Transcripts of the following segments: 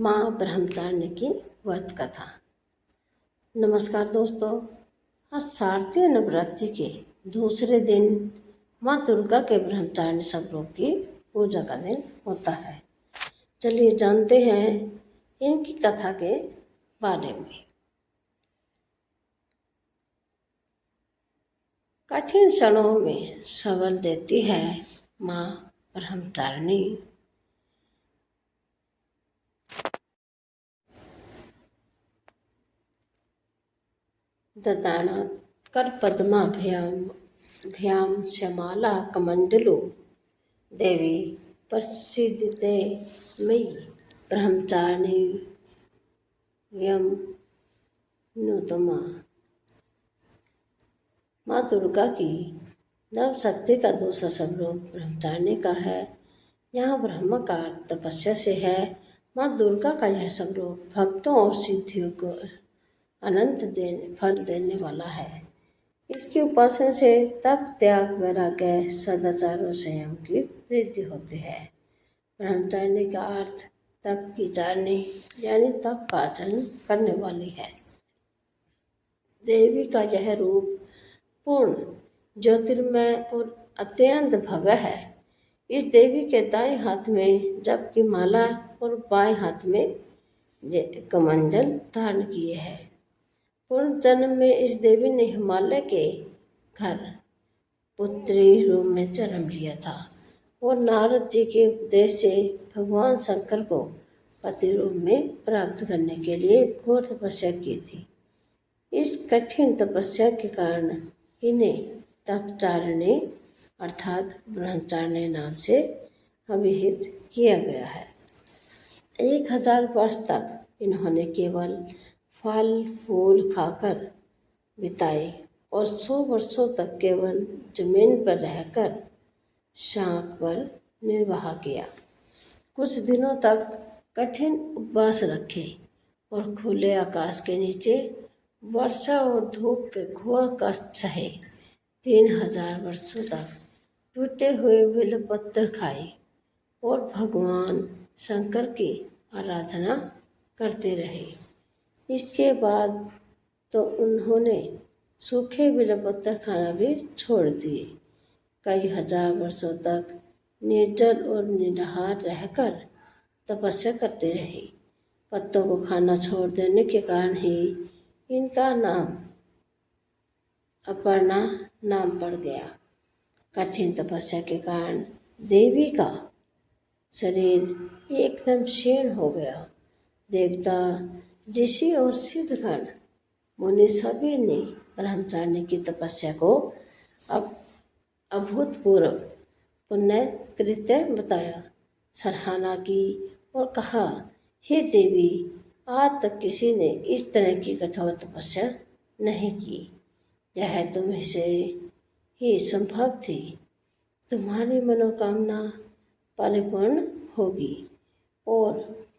माँ ब्रह्मचारिणी की व्रत कथा। नमस्कार दोस्तों, आज शारदीय नवरात्रि के दूसरे दिन माँ दुर्गा के ब्रह्मचारिणी स्वरूप की पूजा का दिन होता है। चलिए जानते हैं इनकी कथा के बारे में। कठिन क्षणों में सबल देती है माँ ब्रह्मचारिणी। ददानात् करपद्माभ्यां श्यामला कमण्डलू देवी प्रसीदते मयि ब्रह्मचारिणी नुतमा। माँ दुर्गा की नव शक्ति का दूसरा स्वरूप ब्रह्मचारिणी का है। यहाँ ब्रह्म का अर्थ तपस्या से है। माँ दुर्गा का यह स्वरूप भक्तों और सिद्धियों को अनंत फल देने वाला है। इसकी उपासना से तप, त्याग, वैराग्य, सदाचार और संयम की वृद्धि होती है। ब्रह्मचारिणी का अर्थ तप की चारिणी यानी तप का आचरण करने वाली है। देवी का यह रूप पूर्ण, ज्योतिर्मय और अत्यंत भव्य है। इस देवी के दाएं हाथ में जप की माला और बाएं हाथ में कमंडल धारण किए है। पूर्व जन्म में इस देवी ने हिमालय के घर पुत्री रूप में जन्म लिया था और नारद जी के उपदेश से भगवान शंकर को पति रूप में प्राप्त करने के लिए घोर तपस्या की थी। इस कठिन तपस्या के कारण इन्हें तपचारिणी अर्थात ब्रह्मचारिणी नाम से अभिहित किया गया है। 1000 वर्ष तक इन्होंने केवल फल फूल खाकर बिताए और 100 वर्षों तक केवल जमीन पर रहकर शांख पर निर्वाह किया। कुछ दिनों तक कठिन उपवास रखे और खुले आकाश के नीचे वर्षा और धूप के घोर कष्ट सहे। 3000 वर्षों तक टूटे हुए बेलपत्र खाए और भगवान शंकर की आराधना करते रहे। इसके बाद तो उन्होंने सूखे बेलपत्र खाना भी छोड़ दिए। कई हजार वर्षों तक निर्जल और निराहार रहकर तपस्या करते रहे। पत्तों को खाना छोड़ देने के कारण ही इनका नाम अपर्णा नाम पड़ गया। कठिन तपस्या के कारण देवी का शरीर एकदम क्षीण हो गया। देवता, ऋषि और सिद्धगण मुनि सभी ने ब्रह्मचारिणी की तपस्या को अभूतपूर्व पुण्य कृत्य बताया, सराहना की और कहा, हे देवी, आज तक किसी ने इस तरह की कठोर तपस्या नहीं की। यह तुम्हें से ही संभव थी। तुम्हारी मनोकामना परिपूर्ण होगी और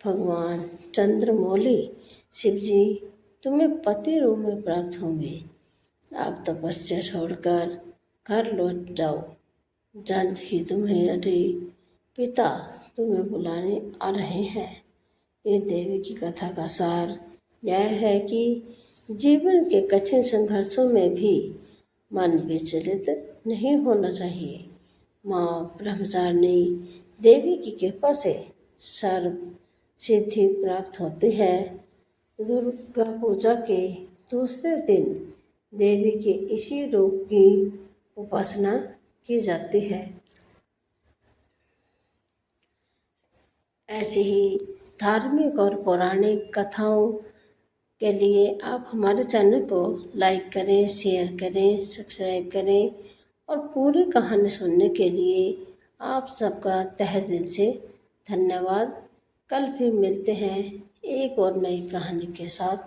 भगवान चंद्रमौली शिवजी तुम्हें पति रूप में प्राप्त होंगे। आप तपस्या छोड़कर घर लौट जाओ। जल्द ही तुम्हारे पिता तुम्हें बुलाने आ रहे हैं। इस देवी की कथा का सार यह है कि जीवन के कठिन संघर्षों में भी मन विचलित नहीं होना चाहिए। माँ ब्रह्मचारिणी देवी की कृपा से सर्व सिद्धि प्राप्त होती है। दुर्गा पूजा के दूसरे दिन देवी के इसी रूप की उपासना की जाती है। ऐसी ही धार्मिक और पौराणिक कथाओं के लिए आप हमारे चैनल को लाइक करें, शेयर करें, सब्सक्राइब करें और पूरी कहानी सुनने के लिए आप सबका तहे दिल से धन्यवाद। कल फिर मिलते हैं एक और नई कहानी के साथ।